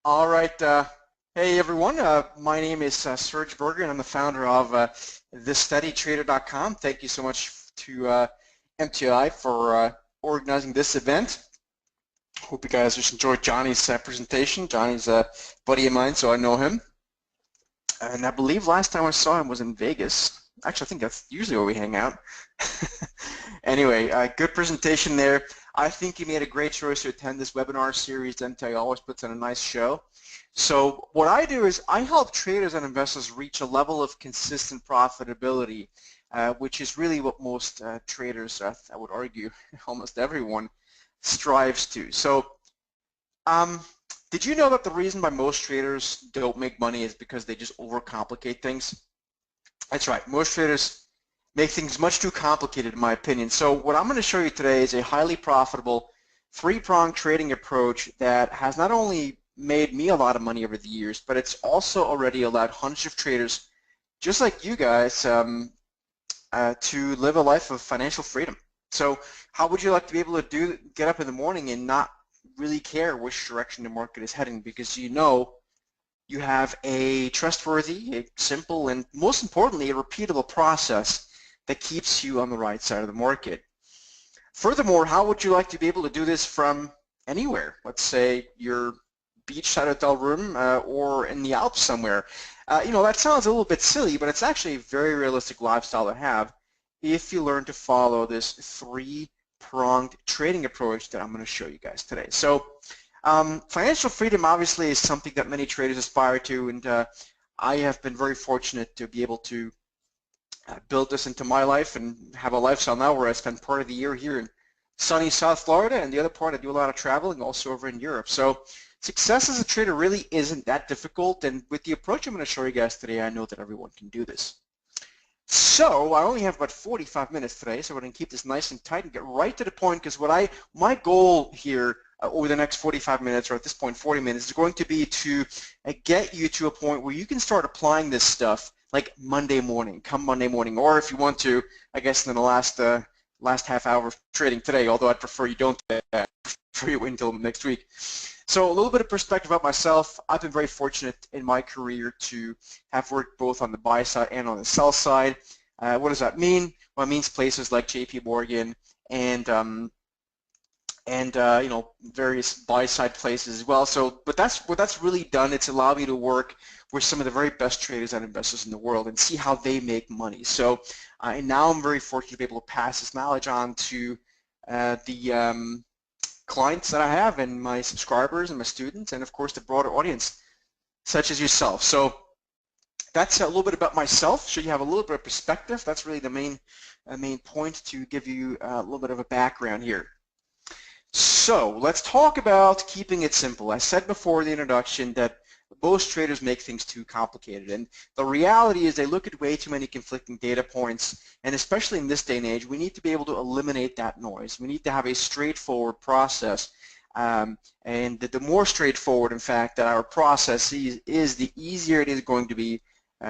All right. Hey, everyone. My name is Serge Berger, and I'm the founder of ThisSteadyTrader.com. Thank you so much to MTI for organizing this event. Hope you guys just enjoyed Johnny's presentation. Johnny's a buddy of mine, so I know him. And I believe last time I saw him was in Vegas. Actually, I think that's usually where we hang out. Anyway, good presentation there. I think you made a great choice to attend this webinar series. MTI always puts on a nice show. So what I do is I help traders and investors reach a level of consistent profitability, which is really what most traders, I would argue, almost everyone, strives to. So did you know that the reason why most traders don't make money is because they just overcomplicate things? That's right. Most traders make things much too complicated, in my opinion. So what I'm going to show you today is a highly profitable three-pronged trading approach that has not only made me a lot of money over the years, but it's also already allowed hundreds of traders just like you guys to live a life of financial freedom. So how would you like to be able to get up in the morning and not really care which direction the market is heading, because you know you have a trustworthy, a simple, and most importantly, a repeatable process that keeps you on the right side of the market. Furthermore, how would you like to be able to do this from anywhere? Let's say your beachside hotel room or in the Alps somewhere. You know, that sounds a little bit silly, but it's actually a very realistic lifestyle to have if you learn to follow this three-pronged trading approach that I'm going to show you guys today. So financial freedom obviously is something that many traders aspire to, and I have been very fortunate to be able to build this into my life and have a lifestyle now where I spend part of the year here in sunny South Florida, and the other part I do a lot of traveling also over in Europe. So success as a trader really isn't that difficult, and with the approach I'm going to show you guys today, I know that everyone can do this. So I only have about 45 minutes today, so we're going to keep this nice and tight and get right to the point, because my goal here over the next 45 minutes, or at this point 40 minutes, is going to be to get you to a point where you can start applying this stuff like Monday morning, come Monday morning, or if you want to, I guess in the last half hour of trading today, although I'd prefer you don't do that, I'd prefer you wait until next week. So a little bit of perspective about myself. I've been very fortunate in my career to have worked both on the buy side and on the sell side. What does that mean? Well, it means places like JP Morgan and you know, various buy-side places as well. So, but what that's really done. It's allowed me to work with some of the very best traders and investors in the world and see how they make money. So, and now I'm very fortunate to be able to pass this knowledge on to the clients that I have and my subscribers and my students, and of course the broader audience, such as yourself. So that's a little bit about myself, so you have a little bit of perspective. That's really the main point, to give you a little bit of a background here. So let's talk about keeping it simple. I said before in the introduction that most traders make things too complicated, and the reality is they look at way too many conflicting data points, and especially in this day and age, we need to be able to eliminate that noise. We need to have a straightforward process, and the more straightforward, in fact, that our process is, the easier it is going to be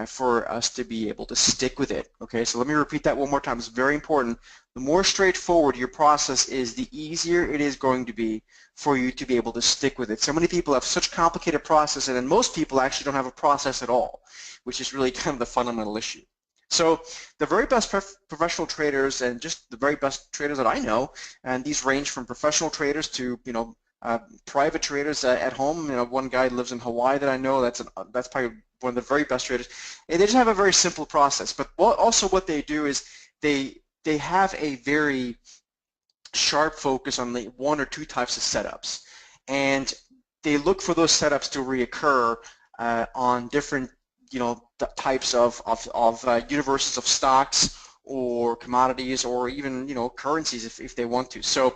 for us to be able to stick with it. Okay, so let me repeat that one more time. It's very important. The more straightforward your process is, the easier it is going to be for you to be able to stick with it. So many people have such complicated processes, and most people actually don't have a process at all, which is really kind of the fundamental issue. So the very best professional traders, and just the very best traders that I know, and these range from professional traders to, you know, private traders at home. You know, one guy lives in Hawaii that I know. That's probably one of the very best traders. And they just have a very simple process. But also what they do is they have a very sharp focus on the one or two types of setups, and they look for those setups to reoccur on different, you know, types of universes of stocks or commodities, or even, you know, currencies if they want to. So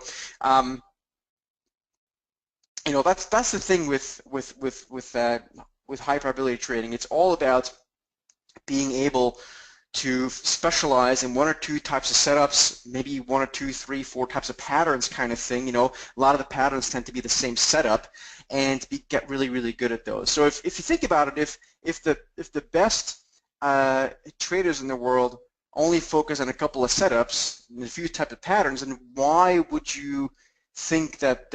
you know, that's the thing with high probability trading. It's all about being able to specialize in one or two types of setups, maybe one or two, three, four types of patterns, kind of thing. You know, a lot of the patterns tend to be the same setup, and get really, really good at those. So if you think about it, if the best traders in the world only focus on a couple of setups and a few types of patterns, then why would you think that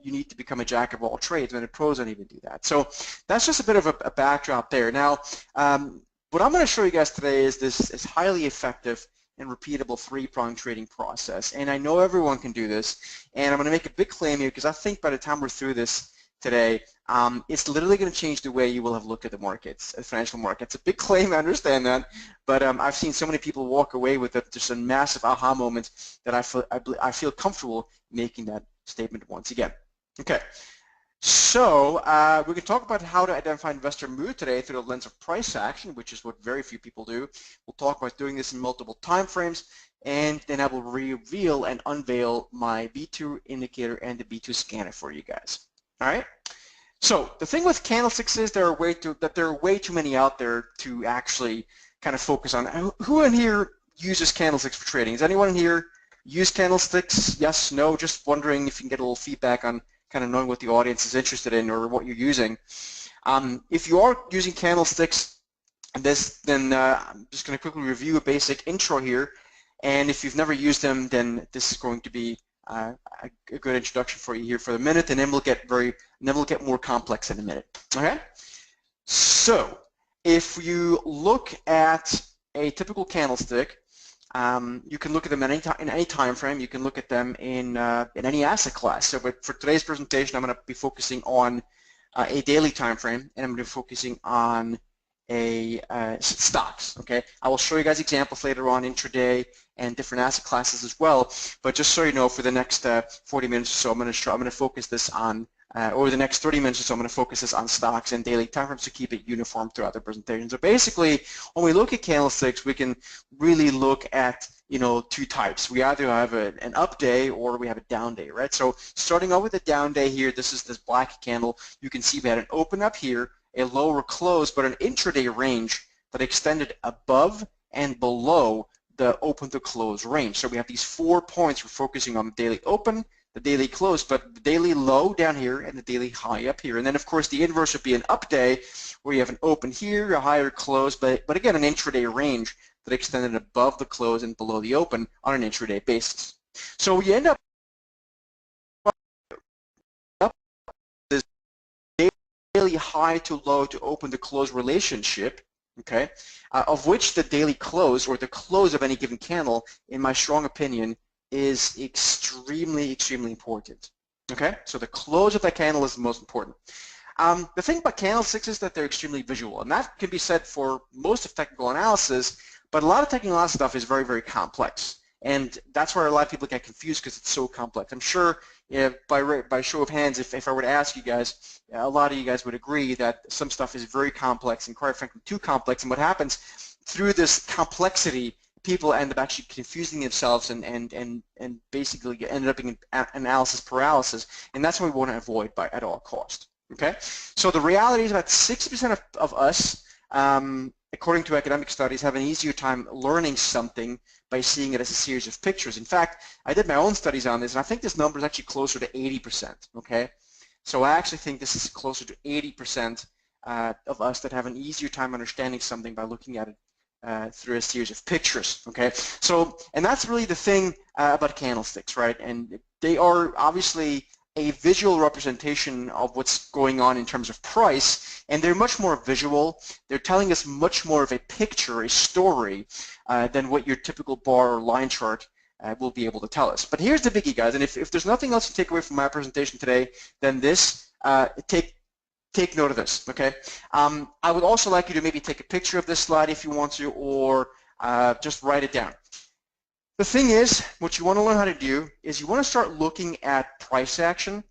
you need to become a jack of all trades when the pros don't even do that. So that's just a bit of a backdrop there. Now, what I'm going to show you guys today is this highly effective and repeatable three-pronged trading process. And I know everyone can do this. And I'm going to make a big claim here because I think by the time we're through this today, it's literally going to change the way you will have looked at the markets, the financial markets. It's a big claim, I understand that, but I've seen so many people walk away with just a massive aha moment that I feel comfortable making that statement once again. Okay, so we can talk about how to identify investor mood today through the lens of price action, which is what very few people do. We'll talk about doing this in multiple time frames, and then I will reveal and unveil my B2 indicator and the B2 scanner for you guys. All right. So the thing with candlesticks is there are way too many out there to actually kind of focus on. Who in here uses candlesticks for trading? Does anyone in here use candlesticks? Yes, no? Just wondering if you can get a little feedback on kind of knowing what the audience is interested in or what you're using. If you are using candlesticks, then I'm just going to quickly review a basic intro here. And if you've never used them, then this is going to be a good introduction for you here for the minute, and then we'll get more complex in a minute. Okay. So if you look at a typical candlestick, you can look at them in any time frame. You can look at them in any asset class. So, but for today's presentation, I'm going to be focusing on a daily time frame, and I'm going to be focusing on stocks. Okay, I will show you guys examples later on intraday and different asset classes as well. But just so you know, for the next 40 minutes or so, I'm going to focus this on, or the next 30 minutes or so, I'm going to focus this on stocks and daily time frames to keep it uniform throughout the presentation. So basically, when we look at candlesticks, we can really look at two types. We either have an up day or we have a down day, right? So starting out with a down day here, this is this black candle. You can see we had an open up here, a lower close, but an intraday range that extended above and below the open to close range. So we have these 4 points. We're focusing on the daily open, the daily close, but the daily low down here and the daily high up here. And then of course the inverse would be an up day where you have an open here, a higher close, but again an intraday range that extended above the close and below the open on an intraday basis. So we end up this daily high to low to open to close relationship, okay, of which the daily close or the close of any given candle, in my strong opinion, is extremely, extremely important. Okay, so the close of that candle is the most important. The thing about candlesticks is that they're extremely visual, and that can be said for most of technical analysis, but a lot of technical analysis stuff is very, very complex. And that's where a lot of people get confused because it's so complex. I'm sure by show of hands, if I were to ask you guys, a lot of you guys would agree that some stuff is very complex and quite frankly too complex. And what happens through this complexity, people end up actually confusing themselves and basically ended up in analysis paralysis. And that's what we want to avoid at all costs. Okay? So the reality is about 60% of us, according to academic studies, have an easier time learning something by seeing it as a series of pictures. In fact, I did my own studies on this, and I think this number is actually closer to 80%, okay? So I actually think this is closer to 80% of us that have an easier time understanding something by looking at it through a series of pictures, okay? So, and that's really the thing about candlesticks, right? And they are obviously a visual representation of what's going on in terms of price, and they're much more visual. They're telling us much more of a picture, a story, than what your typical bar or line chart will be able to tell us. But here's the biggie, guys, and if there's nothing else to take away from my presentation today, then this, take note of this, okay? I would also like you to maybe take a picture of this slide if you want to, or just write it down. The thing is, what you want to learn how to do is you want to start looking at price action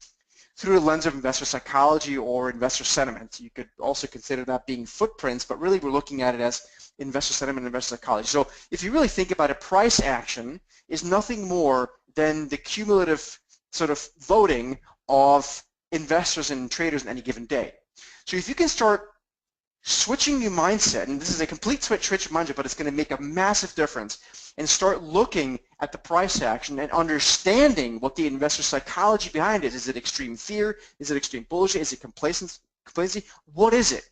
through the lens of investor psychology or investor sentiment. You could also consider that being footprints, but really we're looking at it as investor sentiment and investor psychology. So if you really think about it, price action is nothing more than the cumulative sort of voting of investors and traders in any given day. So if you can start switching your mindset, and this is a complete switch of mindset, but it's going to make a massive difference, and start looking at the price action and understanding what the investor psychology behind it is. Is it extreme fear? Is it extreme bullshit? Is it complacency? What is it?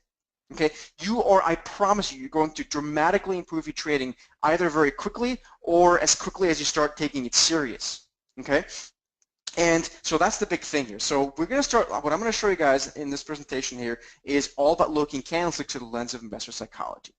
Okay, I promise you, you're going to dramatically improve your trading either very quickly or as quickly as you start taking it serious. Okay, And so that's the big thing here. So we're going to start, what I'm going to show you guys in this presentation here is all about looking candlesticks through the lens of investor psychology.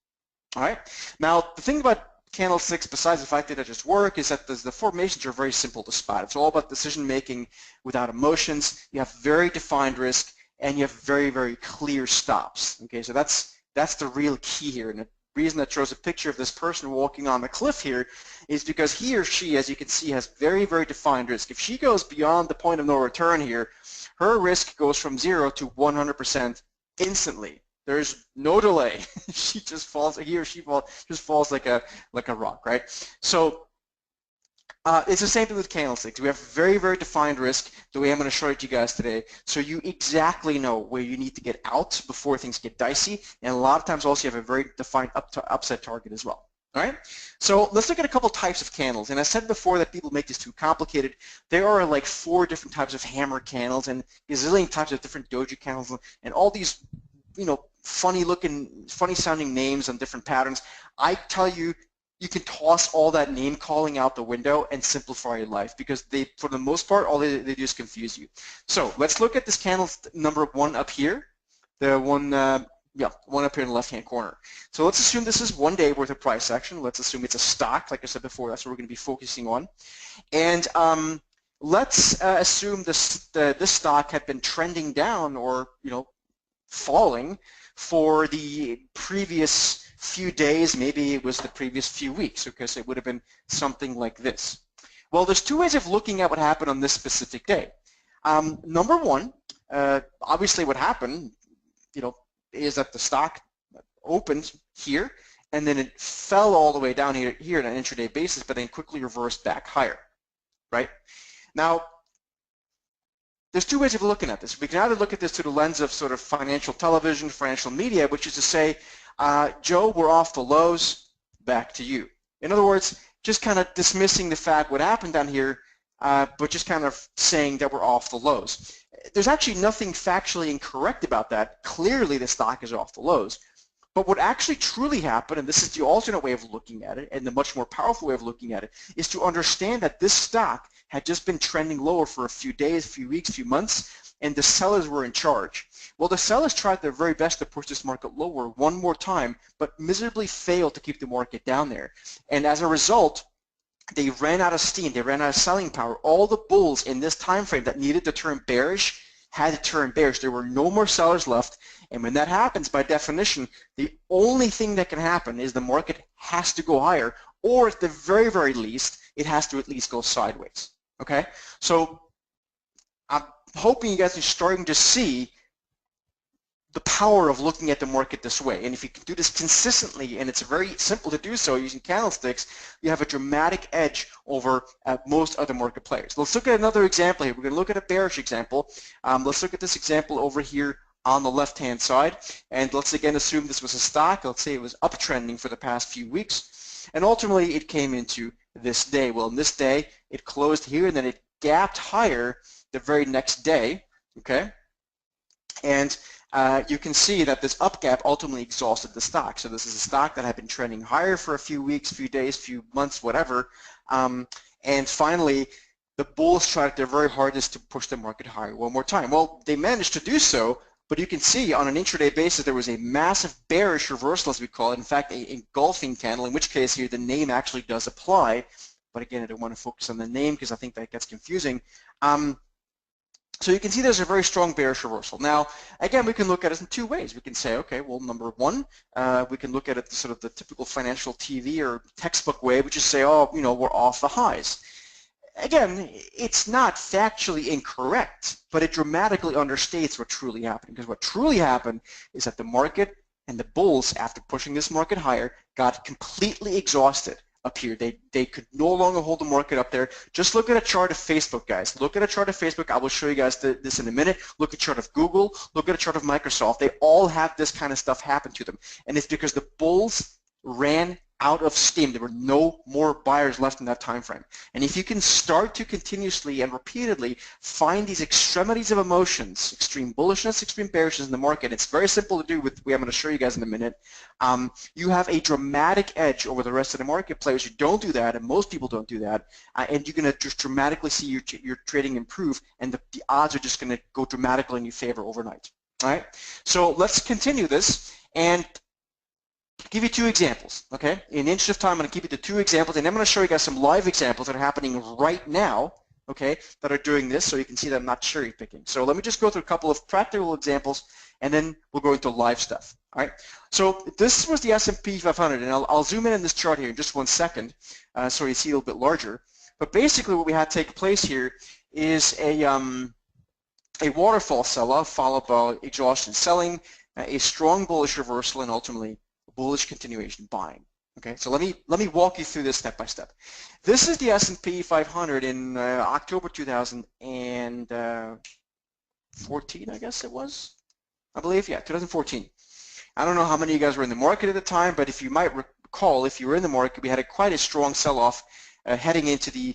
All right. Now, the thing about candlesticks, besides the fact that they just work, is that the formations are very simple to spot. It's all about decision making without emotions. You have very defined risk, and you have very, very clear stops. Okay, so that's the real key here. And the reason that shows a picture of this person walking on the cliff here is because he or she, as you can see, has very, very defined risk. If she goes beyond the point of no return here, her risk goes from 0 to 100% instantly. There's no delay. She just falls. He or she just falls like a rock, right? So it's the same thing with candlesticks. We have very, very defined risk the way I'm going to show it to you guys today. So you exactly know where you need to get out before things get dicey, and a lot of times also you have a very defined upside target as well. All right. So let's look at a couple types of candles. And I said before that people make this too complicated. There are like 4 different types of hammer candles and a zillion types of different doji candles and all these, funny sounding names and different patterns. I tell you, you can toss all that name calling out the window and simplify your life, because they, for the most part, all they do is confuse you. So let's look at this candle number 1 up here, the one, one up here in the left-hand corner. So let's assume this is 1 day worth of price action. Let's assume it's a stock, like I said before. That's what we're going to be focusing on. And let's assume this stock had been trending down or falling for the previous few days, maybe it was the previous few weeks, because it would have been something like this. Well, there's 2 ways of looking at what happened on this specific day. Number 1, obviously what happened, is that the stock opened here and then it fell all the way down here on an intraday basis, but then quickly reversed back higher, right? Now, there's 2 ways of looking at this. We can either look at this through the lens of sort of financial television, financial media, which is to say, Joe, we're off the lows, back to you. In other words, just kind of dismissing the fact what happened down here, but just kind of saying that we're off the lows. There's actually nothing factually incorrect about that. Clearly the stock is off the lows. But what actually truly happened, and this is the alternate way of looking at it, and the much more powerful way of looking at it, is to understand that this stock had just been trending lower for a few days, few weeks, few months, and the sellers were in charge. Well, the sellers tried their very best to push this market lower one more time, but miserably failed to keep the market down there. And as a result, they ran out of steam, they ran out of selling power. All the bulls in this time frame that needed to turn bearish had to turn bearish. There were no more sellers left, and when that happens, by definition, the only thing that can happen is the market has to go higher, or at the very, very least, it has to at least go sideways. Okay? So I'm hoping you guys are starting to see the power of looking at the market this way. And if you can do this consistently, and it's very simple to do so using candlesticks, you have a dramatic edge over most other market players. Let's look at another example here. We're going to look at a bearish example. Let's look at this example over here on the left-hand side. And let's again assume this was a stock. Let's say it was uptrending for the past few weeks. And ultimately, it came into this day. Well, in this day, it closed here, and then it gapped higher the very next day. Okay? And you can see that this up gap ultimately exhausted the stock. So this is a stock that had been trending higher for a few weeks, few days, few months, whatever. And finally, the bulls tried their very hardest to push the market higher one more time. Well, they managed to do so, but you can see on an intraday basis there was a massive bearish reversal, as we call it. In fact, a engulfing candle, in which case here the name actually does apply. But again, I don't want to focus on the name because I think that gets confusing. So you can see there's a very strong bearish reversal. Now, again, we can look at it in 2 ways. We can say, okay, well, number 1, we can look at it sort of the typical financial TV or textbook way, which is say, oh, we're off the highs. Again, it's not factually incorrect, but it dramatically understates what truly happened. Because what truly happened is that the market and the bulls, after pushing this market higher, got completely exhausted up here. They could no longer hold the market up there. Just look at a chart of Facebook, guys. Look at a chart of Facebook. I will show you guys this in a minute. Look at a chart of Google. Look at a chart of Microsoft. They all have this kind of stuff happen to them. And it's because the bulls ran out of steam. There were no more buyers left in that time frame. And if you can start to continuously and repeatedly find these extremities of emotions, extreme bullishness, extreme bearishness in the market, it's very simple to do with what I'm going to show you guys in a minute. You have a dramatic edge over the rest of the market players. You don't do that, and most people don't do that, and you're going to just dramatically see your trading improve, and the odds are just going to go dramatically in your favor overnight. All right, so let's continue this and give you two examples, okay? In an inch of time, I'm going to keep it to two examples, and I'm going to show you guys some live examples that are happening right now, okay, that are doing this, so you can see that I'm not cherry picking. So let me just go through a couple of practical examples, and then we'll go into live stuff, all right? So this was the S&P 500, and I'll zoom in this chart here in just 1 second, so you see a little bit larger. But basically what we had take place here is a waterfall sell-off followed by exhaustion selling, a strong bullish reversal, and ultimately bullish continuation buying. Okay, so let me walk you through this step by step. This is the S&P 500 in October 2014, I guess it was, I believe, yeah, 2014. I don't know how many of you guys were in the market at the time, but if you might recall, if you were in the market, we had quite a strong sell-off heading into the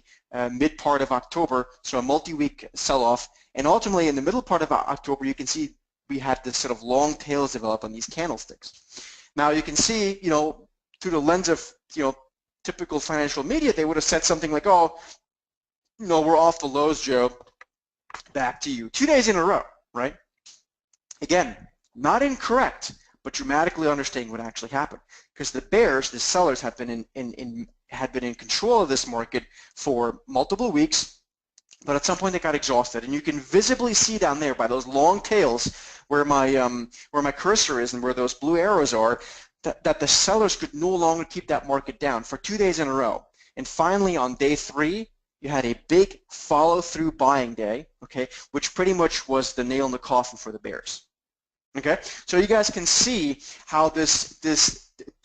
mid part of October, so a multi-week sell-off, and ultimately in the middle part of October, you can see we had this sort of long tails develop on these candlesticks. Now you can see, you know, through the lens of, you know, typical financial media, they would have said something like, oh, you know, we're off the lows, Joe, back to you. 2 days in a row, right? Again, not incorrect, but dramatically understanding what actually happened. Because the bears, the sellers, have been in control of this market for multiple weeks, but at some point they got exhausted, and you can visibly see down there by those long tails where my cursor is and where those blue arrows are, that the sellers could no longer keep that market down for 2 days in a row. And finally, on day 3, you had a big follow-through buying day, okay, which pretty much was the nail in the coffin for the bears. Okay, so you guys can see how this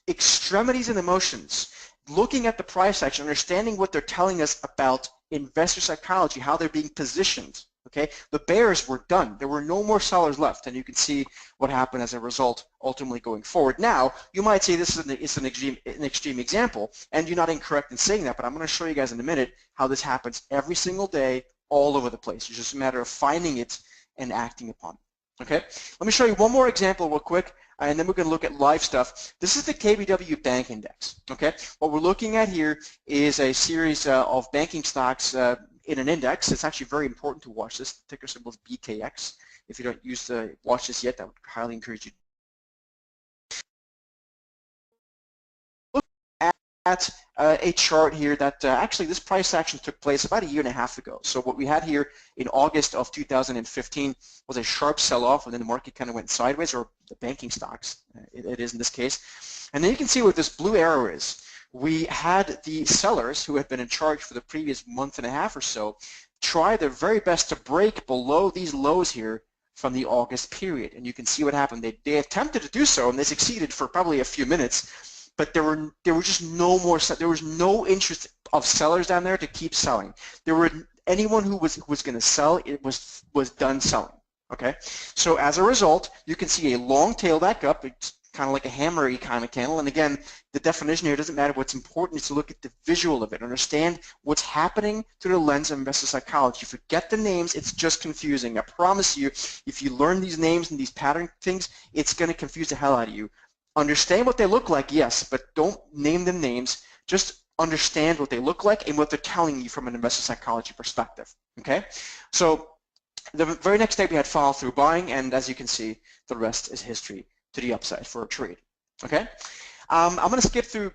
extremities and emotions, looking at the price action, understanding what they're telling us about investor psychology, how they're being positioned. Okay, the bears were done. There were no more sellers left, and you can see what happened as a result ultimately going forward. Now, you might say this is an extreme example, and you're not incorrect in saying that, but I'm going to show you guys in a minute how this happens every single day all over the place. It's just a matter of finding it and acting upon it. Okay, let me show you one more example real quick, and then we're going to look at live stuff. This is the KBW Bank Index. Okay, what we're looking at here is a series of banking stocks in an index. It's actually very important to watch this. The ticker symbol is BKX. If you don't watch this yet, I would highly encourage you. Look at a chart here that actually this price action took place about 1.5 years ago. So what we had here in August of 2015 was a sharp sell-off, and then the market kind of went sideways, or the banking stocks, it is in this case. And then you can see what this blue arrow is. We had the sellers who had been in charge for the previous 1.5 months or so try their very best to break below these lows here from the August period. And you can see what happened. They attempted to do so, and they succeeded for probably a few minutes, but there were just no more, there was no interest of sellers down there to keep selling. Anyone who was going to sell, it was done selling. Okay, so as a result, you can see a long tail back up. It's kind of like a hammery kind of candle, and again, the definition here doesn't matter. What's important is to look at the visual of it, understand what's happening through the lens of investor psychology. Forget the names, it's just confusing. I promise you, if you learn these names and these pattern things, it's going to confuse the hell out of you. Understand what they look like, yes, but don't name them names. Just understand what they look like and what they're telling you from an investor psychology perspective. Okay, so the very next day we had follow through buying, and as you can see, the rest is history to the upside for a trade. Okay, I'm going to skip through.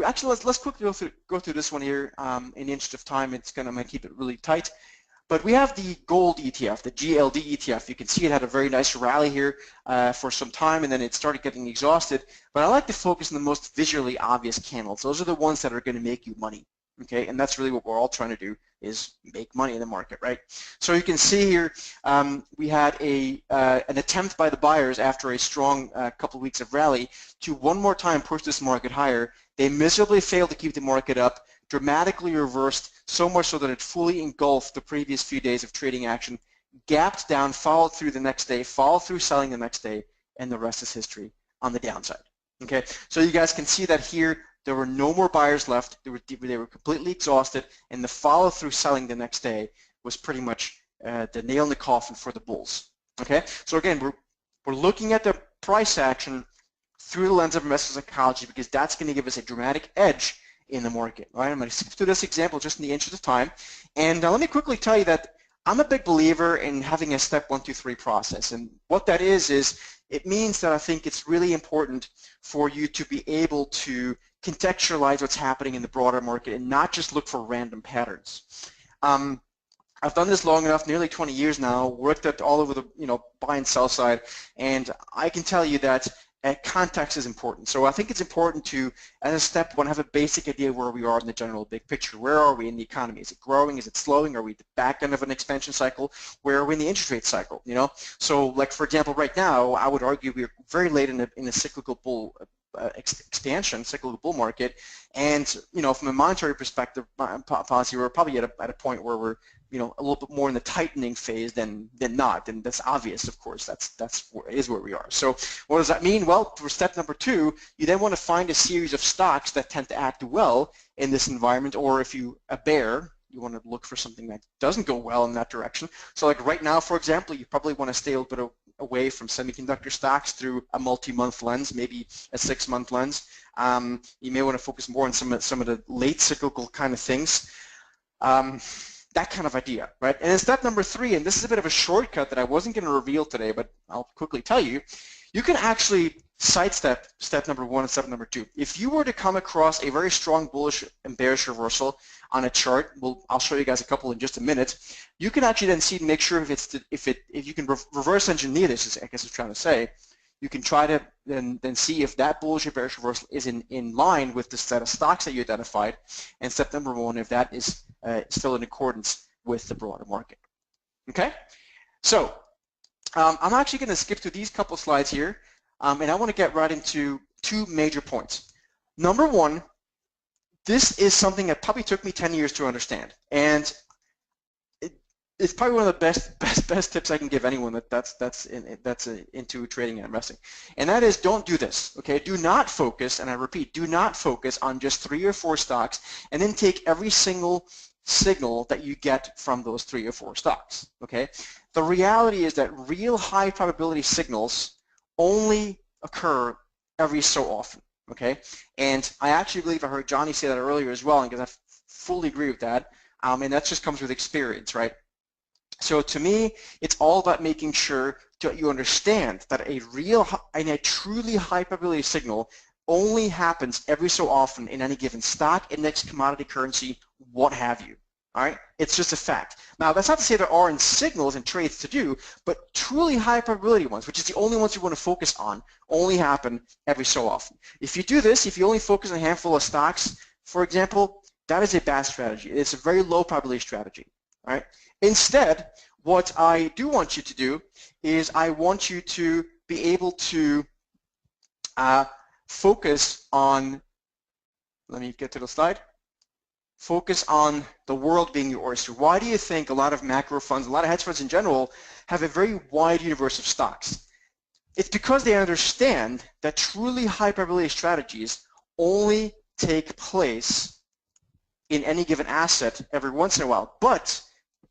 Actually, let's quickly go through this one here. In the interest of time, I'm going to keep it really tight. But we have the gold ETF, the GLD ETF. You can see it had a very nice rally here for some time, and then it started getting exhausted. But I like to focus on the most visually obvious candles. Those are the ones that are going to make you money. Okay, and that's really what we're all trying to do, is make money in the market, right? So you can see here we had an attempt by the buyers after a strong couple of weeks of rally to one more time push this market higher. They miserably failed to keep the market up, dramatically reversed, so much so that it fully engulfed the previous few days of trading action, gapped down, followed through the next day, followed through selling the next day, and the rest is history on the downside. Okay, so you guys can see that here. there were no more buyers left. They were completely exhausted, and the follow-through selling the next day was pretty much the nail in the coffin for the bulls. Okay, so again, we're looking at the price action through the lens of investor psychology because that's going to give us a dramatic edge in the market. All right, I'm going to skip through this example just in the interest of time, and let me quickly tell you that I'm a big believer in having a step 1, 2, 3 process, and what that is it means that I think it's really important for you to be able to contextualize what's happening in the broader market and not just look for random patterns. I've done this long enough, nearly 20 years now, worked at all over the buy and sell side, and I can tell you that context is important. So I think it's important to, as a step 1, have a basic idea where we are in the general big picture. Where are we in the economy? Is it growing? Is it slowing? Are we at the back end of an expansion cycle? Where are we in the interest rate cycle? So like for example, right now, I would argue we're very late in a cyclical bull expansion, cyclical bull market, and from a monetary perspective, policy, we're probably at a point where we're a little bit more in the tightening phase than not, and that's obvious, of course. That's where we are. So what does that mean? Well, for step number 2, you then want to find a series of stocks that tend to act well in this environment, or if you a bear, you want to look for something that doesn't go well in that direction. So like right now, for example, you probably want to stay a little bit away from semiconductor stocks through a multi-month lens, maybe a 6-month lens. You may want to focus more on some of the late cyclical kind of things. That kind of idea, right? And then step number 3, and this is a bit of a shortcut that I wasn't going to reveal today, but I'll quickly tell you, you can actually sidestep step number 1 and step number 2. If you were to come across a very strong bullish and bearish reversal on a chart, I'll show you guys a couple in just a minute, you can actually then see, make sure if you can reverse engineer this, I guess I'm trying to say, you can try to then see if that bullish or bearish reversal is in line with the set of stocks that you identified, and step number 1, if that is still in accordance with the broader market. Okay, so I'm actually going to skip to these couple slides here, and I want to get right into 2 major points. Number 1, this is something that probably took me 10 years to understand, and it's probably one of the best tips I can give anyone that's into trading and investing, and that is, don't do this. Okay, do not focus, and I repeat, do not focus on just 3 or 4 stocks and then take every single signal that you get from those 3 or 4 stocks. Okay, the reality is that real high probability signals only occur every so often. Okay, and I actually believe I heard Johnny say that earlier as well, and because I fully agree with that, and that just comes with experience, right? So to me, it's all about making sure that you understand that a truly high probability signal only happens every so often in any given stock, index, commodity, currency, what have you. All right, it's just a fact. Now, that's not to say there aren't signals and trades to do, but truly high probability ones, which is the only ones you want to focus on, only happen every so often. If you do this, if you only focus on a handful of stocks, for example, that is a bad strategy. It's a very low probability strategy. All right. Instead, what I do want you to do is I want you to be able to focus on, let me get to the slide, focus on the world being your oyster. Why do you think a lot of macro funds, a lot of hedge funds in general, have a very wide universe of stocks? It's because they understand that truly high probability strategies only take place in any given asset every once in a while, but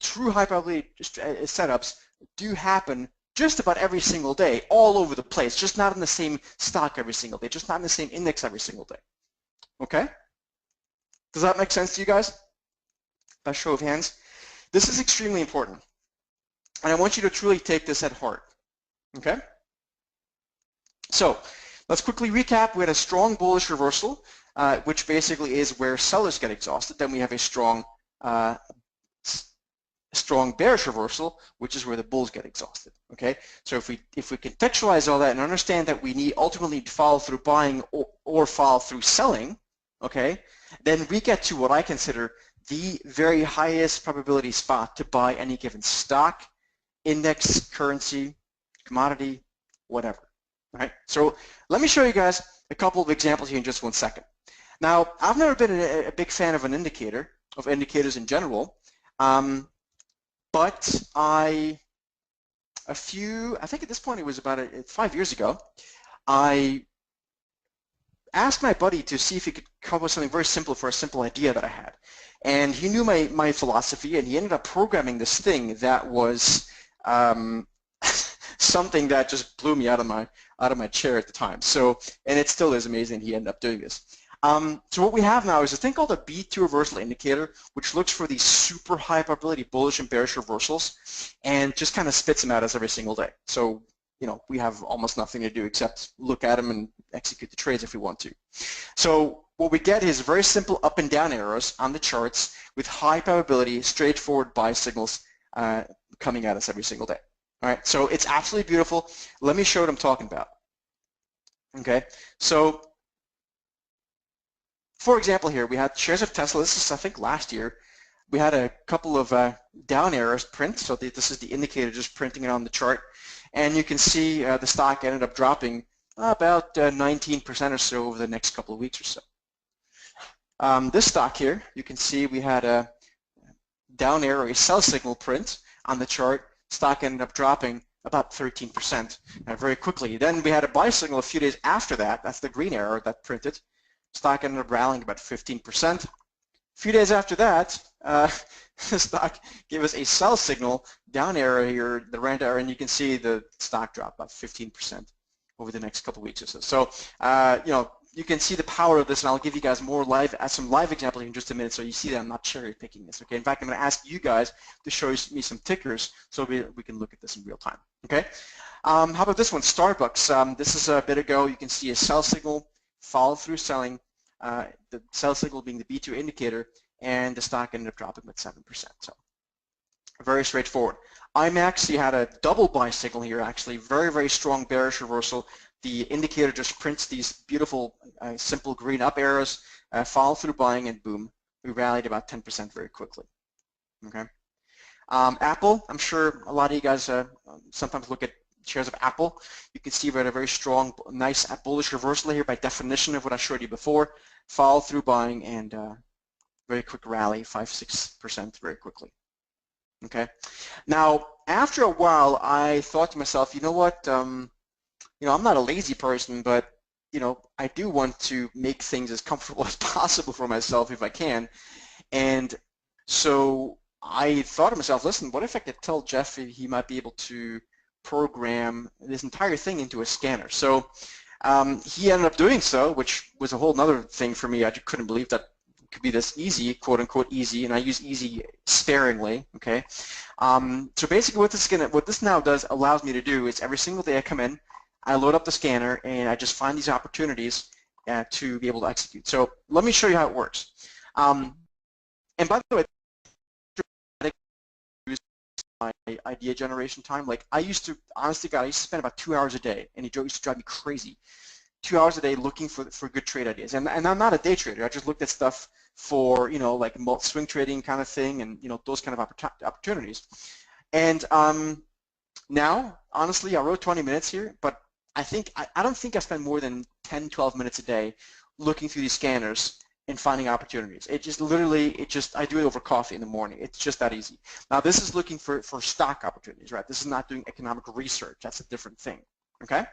true high probability setups do happen just about every single day, all over the place, just not in the same stock every single day, just not in the same index every single day. Okay? Does that make sense to you guys? By show of hands. This is extremely important, and I want you to truly take this at heart. Okay? So let's quickly recap. We had a strong bullish reversal, which basically is where sellers get exhausted. Then we have a strong bearish reversal, which is where the bulls get exhausted. Okay, so if we contextualize all that and understand that we ultimately need to follow through buying or follow through selling, okay, then we get to what I consider the very highest probability spot to buy any given stock, index, currency, commodity, whatever. All right, so let me show you guys a couple of examples here in just 1 second. Now, I've never been a big fan of indicators in general. But I think at this point it was about 5 years ago, I asked my buddy to see if he could come up with something very simple for a simple idea that I had. And he knew my philosophy, and he ended up programming this thing that was something that just blew me out of my chair at the time. So, and it still is amazing he ended up doing this. So what we have now is a thing called a B2 reversal indicator, which looks for these super high probability bullish and bearish reversals, and just kind of spits them at us every single day. So, you know, we have almost nothing to do except look at them and execute the trades if we want to. So what we get is very simple up and down arrows on the charts with high probability, straightforward buy signals coming at us every single day. All right, so it's absolutely beautiful. Let me show what I'm talking about. Okay, so for example here, we had shares of Tesla. This is, I think, last year. We had a couple of down arrows print. So this is the indicator just printing it on the chart. And you can see the stock ended up dropping about 19% or so over the next couple of weeks or so. This stock here, you can see we had a down arrow, a sell signal print on the chart. Stock ended up dropping about 13% very quickly. Then we had a buy signal a few days after that. That's the green arrow that printed. Stock ended up rallying about 15%. A few days after that, the stock gave us a sell signal, down arrow here, the red arrow, and you can see the stock drop about 15% over the next couple of weeks or so. So, you know, you can see the power of this, and I'll give you guys more some live examples in just a minute, so you see that I'm not cherry picking this. Okay. In fact, I'm going to ask you guys to show me some tickers so we can look at this in real time. Okay. How about this one, Starbucks? This is a bit ago. You can see a sell signal, follow through selling. The sell signal being the B2 indicator, and the stock ended up dropping about 7%. So very straightforward. IMAX, you had a double buy signal here, actually, very, very strong bearish reversal. The indicator just prints these beautiful, simple green up arrows, follow through buying, and boom, we rallied about 10% very quickly. Okay. Apple, I'm sure a lot of you guys sometimes look at shares of Apple. You can see we had a very strong, nice bullish reversal here by definition of what I showed you before. Follow through buying and very quick rally, 5-6% very quickly. Okay. Now, after a while, I thought to myself, you know what? You know, I'm not a lazy person, but you know, I do want to make things as comfortable as possible for myself if I can. And so I thought to myself, listen, what if I could tell Jeff he might be able to program this entire thing into a scanner? So he ended up doing so, which was a whole nother thing for me. I just couldn't believe that it could be this easy, quote unquote easy, and I use easy sparingly. Okay. So basically what this now allows me to do is every single day I come in, I load up the scanner, and I just find these opportunities to be able to execute. So let me show you how it works. And by the way, my idea generation time, like I used to, honestly, God, I used to spend about 2 hours a day, and it used to drive me crazy. 2 hours a day looking for good trade ideas, and I'm not a day trader. I just looked at stuff for, you know, like swing trading kind of thing, and you know, those kind of opportunities. And now, honestly, I wrote 20 minutes here, but I don't think I spend more than 10-12 minutes a day looking through these scanners and finding opportunities. It just literally, I do it over coffee in the morning. It's just that easy. Now this is looking for stock opportunities, right? This is not doing economic research. That's a different thing, okay?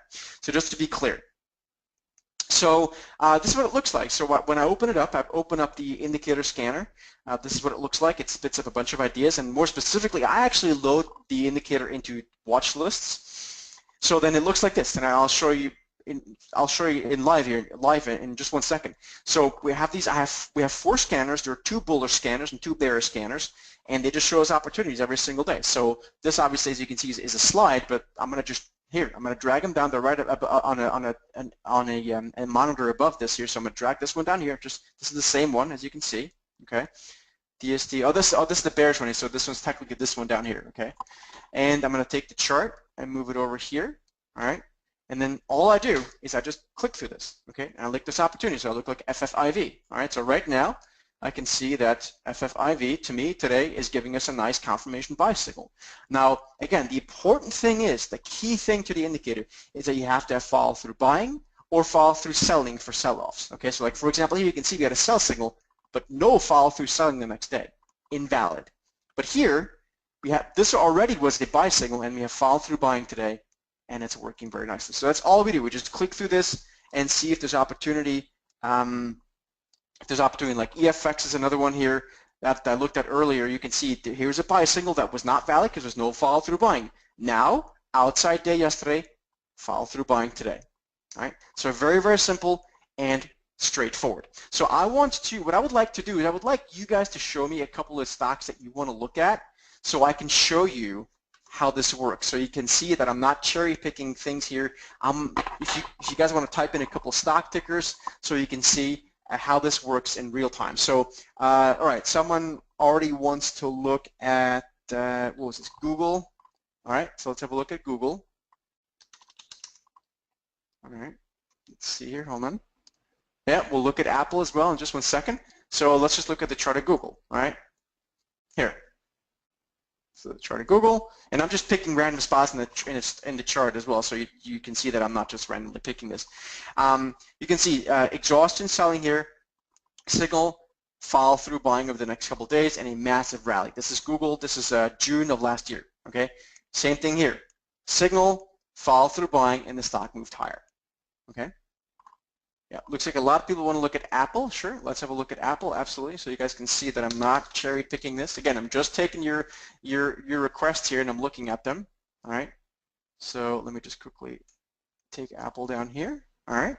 So just to be clear. So this is what it looks like. So when I open it up, I open up the indicator scanner. This is what it looks like. It spits up a bunch of ideas, and more specifically, I actually load the indicator into watch lists. So then it looks like this, and I'll show you in live in just 1 second. So we have these. We have 4 scanners. There are 2 bullish scanners and 2 bearish scanners, and they just show us opportunities every single day. So this, obviously, as you can see, is a slide, but I'm going to just I'm going to drag them down the right on a monitor above this here. So I'm going to drag this one down here. This is the same one, as you can see. Okay. DST. Oh, this is the bearish one. So this one's technically this one down here. Okay. And I'm going to take the chart and move it over here. All right. And then all I do is I just click through this, okay? And I look this opportunity, so I look like FFIV. All right, so right now I can see that FFIV to me today is giving us a nice confirmation buy signal. Now, again, the important thing is, the key thing to the indicator is that you have to have follow through buying or follow through selling for sell-offs. Okay, so like for example here you can see we had a sell signal, but no follow through selling the next day, invalid. But here we have this already was the buy signal, and we have follow through buying today, and it's working very nicely. So that's all we do. We just click through this and see if there's opportunity If there's opportunity, like EFX is another one here that I looked at earlier. You can see here's a buy signal that was not valid because there's no follow through buying. Now, outside day yesterday, follow through buying today. All right, so very, very simple and straightforward. So what I would like to do is I would like you guys to show me a couple of stocks that you want to look at so I can show you how this works. So you can see that I'm not cherry picking things here. If you guys want to type in a couple of stock tickers so you can see how this works in real time. So, all right, someone already wants to look at, what was this, Google. All right, so let's have a look at Google. All right, let's see here, hold on. Yeah, we'll look at Apple as well in just 1 second. So let's just look at the chart of Google, all right? Here. So the chart of Google, and I'm just picking random spots in the chart as well, so you can see that I'm not just randomly picking this. You can see exhaustion selling here, signal, follow through buying over the next couple of days, and a massive rally. This is Google. This is June of last year. Okay, same thing here. Signal, follow through buying, and the stock moved higher. Okay. Yeah, looks like a lot of people want to look at Apple. Sure, let's have a look at Apple. Absolutely. So you guys can see that I'm not cherry picking this. Again, I'm just taking your requests here and I'm looking at them. All right. So let me just quickly take Apple down here. All right.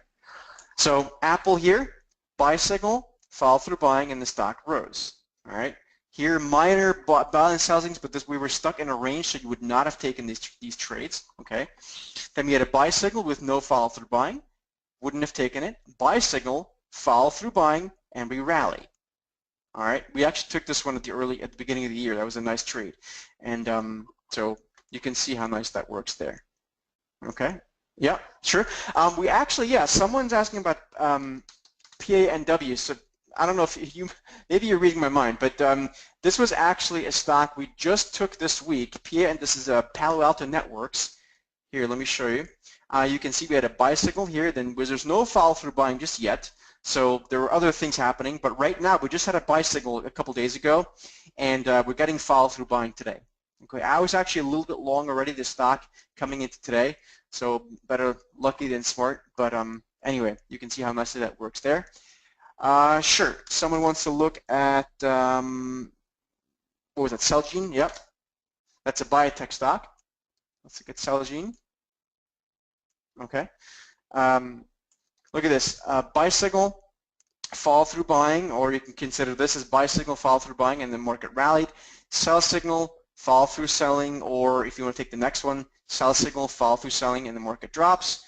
So Apple here, buy signal, follow through buying, and the stock rose. All right. Here, minor buy and sell things, but we were stuck in a range, so you would not have taken these trades. Okay. Then we had a buy signal with no follow through buying. Wouldn't have taken it. Buy signal, follow through buying, and we rally. All right. We actually took this one at the beginning of the year. That was a nice trade, and so you can see how nice that works there. Okay. Yeah. Sure. We actually, yeah. Someone's asking about PANW. So I don't know if maybe you're reading my mind, but this was actually a stock we just took this week. And this is Palo Alto Networks. Here, let me show you. You can see we had a buy signal here, then there's no follow through buying just yet. So there were other things happening, but right now we just had a buy signal a couple days ago, and we're getting follow through buying today. Okay, I was actually a little bit long already this stock coming into today, so better lucky than smart. But anyway, you can see how nicely that works there. Sure, someone wants to look at what was that? Celgene. Yep, that's a biotech stock. Let's look at Celgene. Okay. Look at this. Buy signal, follow through buying, or you can consider this as buy signal, follow through buying, and the market rallied. Sell signal, follow through selling, or if you want to take the next one, sell signal, follow through selling, and the market drops.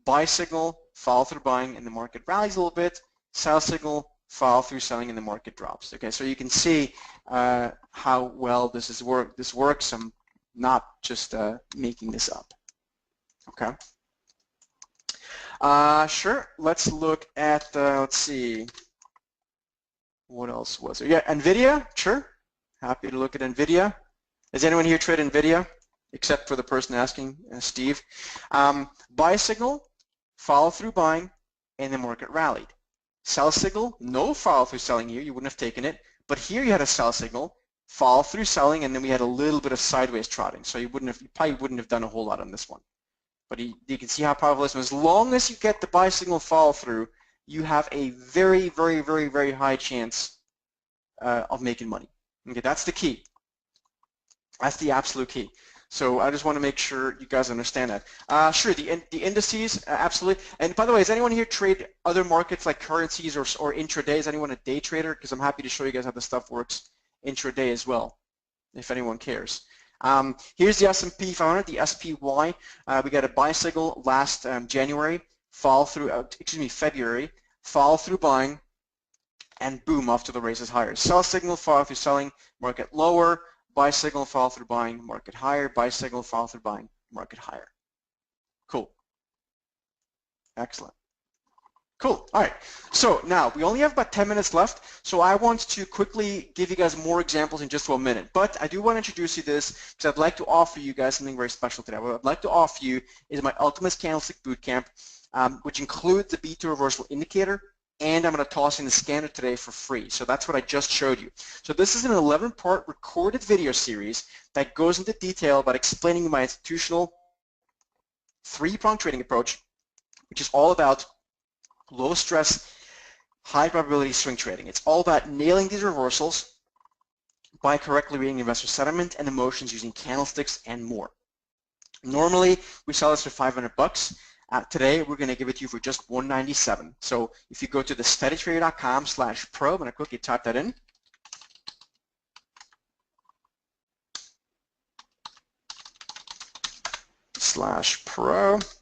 Buy signal, follow through buying, and the market rallies a little bit. Sell signal, follow through selling, and the market drops. Okay, so you can see how well this works. I'm not just making this up. Okay. Sure. Let's look at, let's see, what else was there? Yeah, NVIDIA, sure. Happy to look at NVIDIA. Does anyone here trade NVIDIA, except for the person asking, Steve? Buy signal, follow through buying, and the market rallied. Sell signal, no follow through selling here, you wouldn't have taken it, but here you had a sell signal, follow through selling, and then we had a little bit of sideways trotting, so you probably wouldn't have done a whole lot on this one. But you can see how powerful this one is. As long as you get the buy signal follow through, you have a very, very, very, very high chance of making money. Okay, that's the key. That's the absolute key. So I just want to make sure you guys understand that. Sure, the indices, absolutely. And by the way, does anyone here trade other markets like currencies or intraday? Is anyone a day trader? Because I'm happy to show you guys how this stuff works intraday as well, if anyone cares. Here's the S&P 500, the SPY. We got a buy signal last January, February, follow through buying, and boom, off to the races higher. Sell signal, follow through selling, market lower, buy signal, follow through buying, market higher, buy signal, follow through buying, market higher. Cool. Excellent. Cool. All right. So now we only have about 10 minutes left. So I want to quickly give you guys more examples in just 1 minute. But I do want to introduce you to this because I'd like to offer you guys something very special today. What I'd like to offer you is my Ultimate Candlestick Bootcamp, which includes the B2 reversal indicator, and I'm going to toss in the scanner today for free. So that's what I just showed you. So this is an 11-part recorded video series that goes into detail about explaining my institutional 3-pronged trading approach, which is all about low stress, high probability swing trading. It's all about nailing these reversals by correctly reading investor sentiment and emotions using candlesticks and more. Normally, we sell this for 500 bucks. Today, we're going to give it to you for just $197. So if you go to the steadytrader.com/pro, I'm going to quickly type that in. /pro.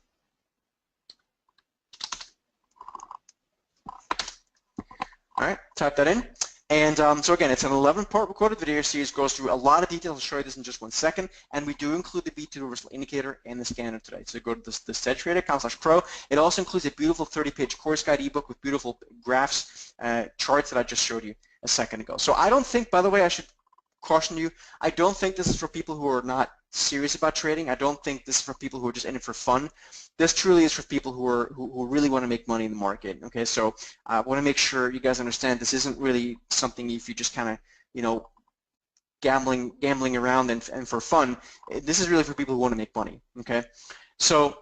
All right, type that in. And so again, it's an 11-part recorded video series, goes through a lot of details. I'll show you this in just 1 second. And we do include the B2 reversal indicator and the scanner today. So go to the steadytrader.com/pro. It also includes a beautiful 30-page course guide ebook with beautiful graphs, charts that I just showed you a second ago. So I don't think, by the way, I should caution you, I don't think this is for people who are not serious about trading. I don't think this is for people who are just in it for fun. This truly is for people who really want to make money in the market. Okay, so I want to make sure you guys understand this isn't really something if you just kind of, you know, gambling around and for fun. This is really for people who want to make money. Okay, so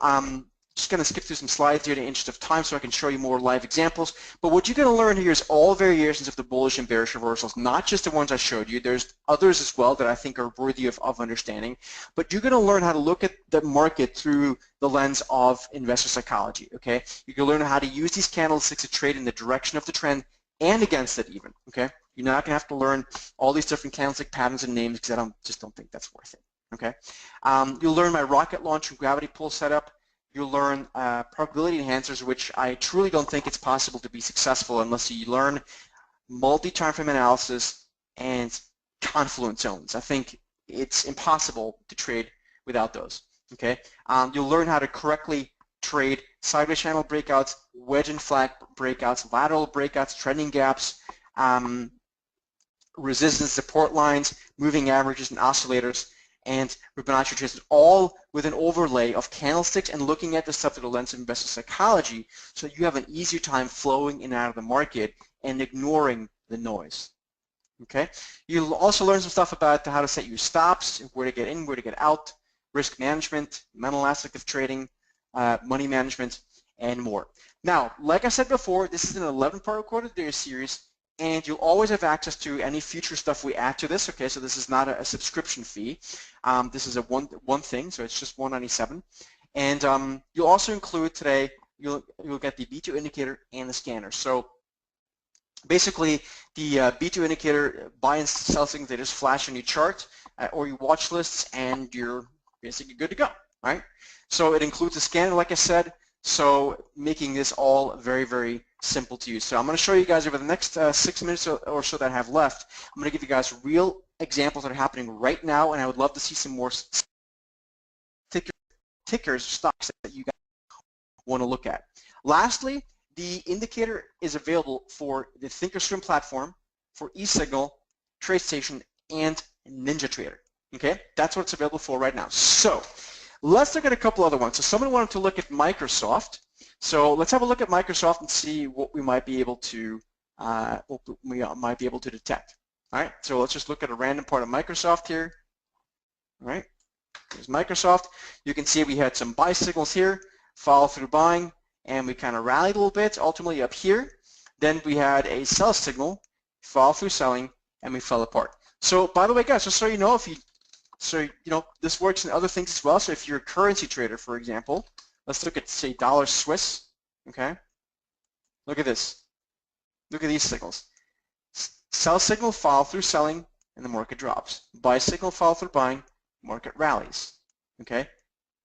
just going to skip through some slides here in the interest of time so I can show you more live examples. But what you're going to learn here is all variations of the bullish and bearish reversals, not just the ones I showed you. There's others as well that I think are worthy of understanding. But you're going to learn how to look at the market through the lens of investor psychology, okay? You're going to learn how to use these candlesticks to trade in the direction of the trend and against it even, okay? You're not going to have to learn all these different candlestick patterns and names because I just don't think that's worth it, okay? You'll learn my rocket launch and gravity pull setup. You'll learn probability enhancers, which I truly don't think it's possible to be successful unless you learn multi-time frame analysis and confluence zones. I think it's impossible to trade without those. Okay, you'll learn how to correctly trade sideways channel breakouts, wedge and flag breakouts, lateral breakouts, trending gaps, resistance support lines, moving averages, and oscillators, and Fibonacci trades, all with an overlay of candlesticks and looking at the stuff through the lens of investor psychology, so you have an easier time flowing in and out of the market and ignoring the noise. Okay, you'll also learn some stuff about how to set your stops, where to get in, where to get out, risk management, mental aspect of trading, money management, and more. Now, like I said before, this is an 11-part recorded video series, and you'll always have access to any future stuff we add to this. Okay, so this is not a subscription fee. This is a one thing, so it's just $197. And you'll also include today, you'll get the B2 indicator and the scanner. So basically, the B2 indicator buy and sell signals, they just flash on your chart or your watch lists, and you're basically good to go. Right? So it includes a scanner, like I said. So making this all very, very simple to use. So I'm going to show you guys over the next 6 minutes or so that I have left. I'm going to give you guys real examples that are happening right now, and I would love to see some more tickers, stocks that you guys want to look at. Lastly, the indicator is available for the Thinkorswim platform, for eSignal, TradeStation, and NinjaTrader. Okay, that's what it's available for right now. So let's look at a couple other ones. So someone wanted to look at Microsoft. So let's have a look at Microsoft and see what we might be able to detect. All right. So let's just look at a random part of Microsoft here. All right. There's Microsoft. You can see we had some buy signals here, follow through buying, and we kind of rallied a little bit. Ultimately up here, then we had a sell signal, follow through selling, and we fell apart. So by the way, guys, just so you know, this works in other things as well. So if you're a currency trader, for example, let's look at, say, dollar Swiss, okay? Look at this. Look at these signals. Sell signal, follow through selling, and the market drops. Buy signal, follow through buying, market rallies, okay?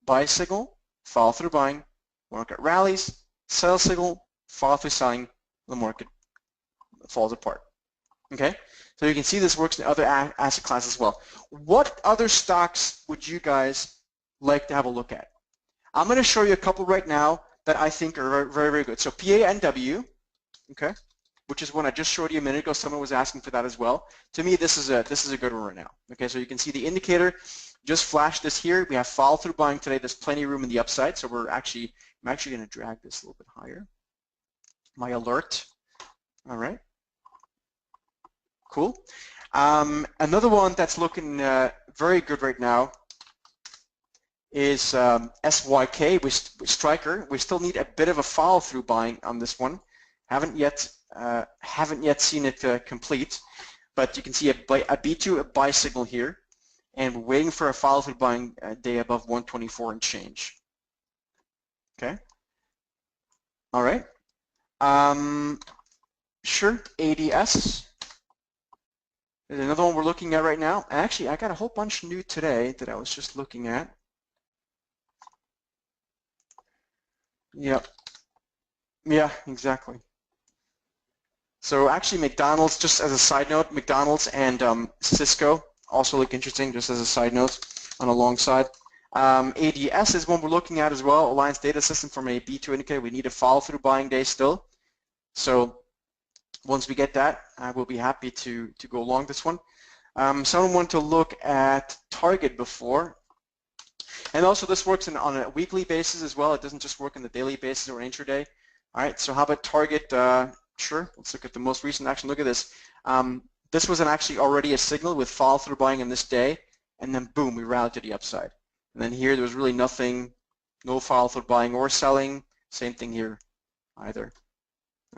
Buy signal, follow through buying, market rallies. Sell signal, follow through selling, the market falls apart, okay? So you can see this works in other asset classes as well. What other stocks would you guys like to have a look at? I'm going to show you a couple right now that I think are very, very good. So PANW, okay, which is one I just showed you a minute ago. Someone was asking for that as well. To me, this is a good one right now. Okay, so you can see the indicator just flashed this here. We have follow through buying today. There's plenty of room in the upside. So I'm actually going to drag this a little bit higher. My alert. All right. Cool. Another one that's looking very good right now is SYK with Striker. We still need a bit of a follow through buying on this one. Haven't yet seen it complete, but you can see a B2, a buy signal here, and we're waiting for a follow through buying day above 124 and change. Okay. All right. Sure. ADS. There's another one we're looking at right now. Actually, I got a whole bunch new today that I was just looking at. Yep. Yeah, exactly. So actually McDonald's, just as a side note, McDonald's and Cisco also look interesting, just as a side note on a long side. ADS is one we're looking at as well, Alliance Data System from a B2 indicator. We need a follow-through buying day still. So once we get that, I will be happy to go along this one. Someone wanted to look at Target before. And also this works on a weekly basis as well. It doesn't just work on the daily basis or intraday. All right, so how about Target? Sure, let's look at the most recent action. Look at this. This was actually already a signal with follow-through buying on this day, and then boom, we rallied to the upside. And then here there was really nothing, no follow-through buying or selling. Same thing here either.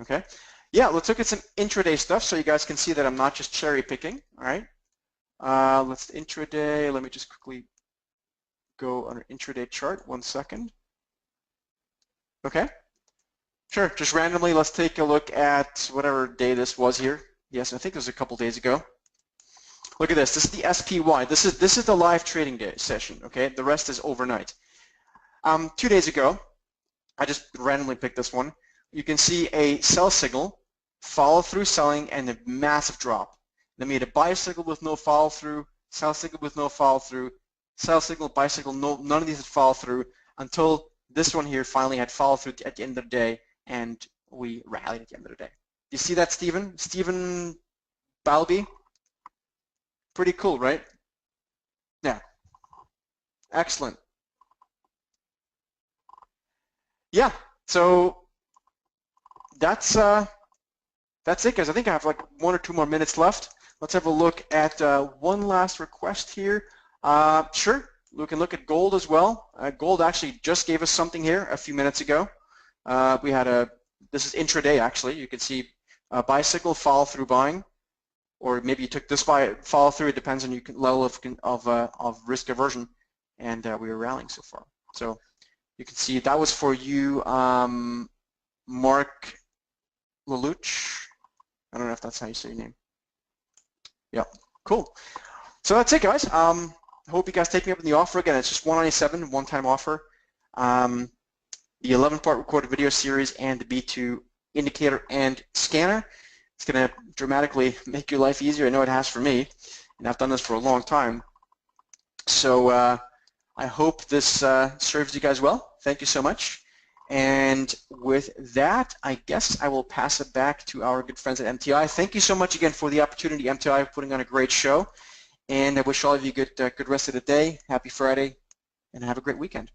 Okay. Yeah, let's look at some intraday stuff so you guys can see that I'm not just cherry picking. All right. Let's intraday. Let me just quickly go on an intraday chart. 1 second. Okay. Sure. Just randomly, let's take a look at whatever day this was here. Yes, I think it was a couple days ago. Look at this. This is the SPY. This is the live trading day session. Okay. The rest is overnight. 2 days ago, I just randomly picked this one. You can see a sell signal, follow through selling, and a massive drop. Then we had a buy signal with no follow through, sell signal with no follow through, sell signal, buy signal, none of these had follow through until this one here finally had follow through at the end of the day, and we rallied at the end of the day. Do you see that, Stephen? Stephen Balby? Pretty cool, right? Yeah. Excellent. Yeah. So that's it, guys. I think I have like 1 or 2 more minutes left. Let's have a look at one last request here. Sure, we can look at gold as well. Gold actually just gave us something here a few minutes ago. We had this is intraday actually. You can see buy signal, follow through buying, or maybe you took this follow through. It depends on your level of risk aversion, and we were rallying so far. So you can see that was for you, Mark Lelouch. I don't know if that's how you say your name. Yeah, cool. So that's it, guys. Hope you guys take me up on the offer. Again, it's just $197, one-time offer. The 11-part recorded video series and the B2 indicator and scanner. It's going to dramatically make your life easier. I know it has for me, and I've done this for a long time. So I hope this serves you guys well. Thank you so much. And with that, I guess I will pass it back to our good friends at MTI. Thank you so much again for the opportunity, MTI, for putting on a great show. And I wish all of you good rest of the day. Happy Friday, and have a great weekend.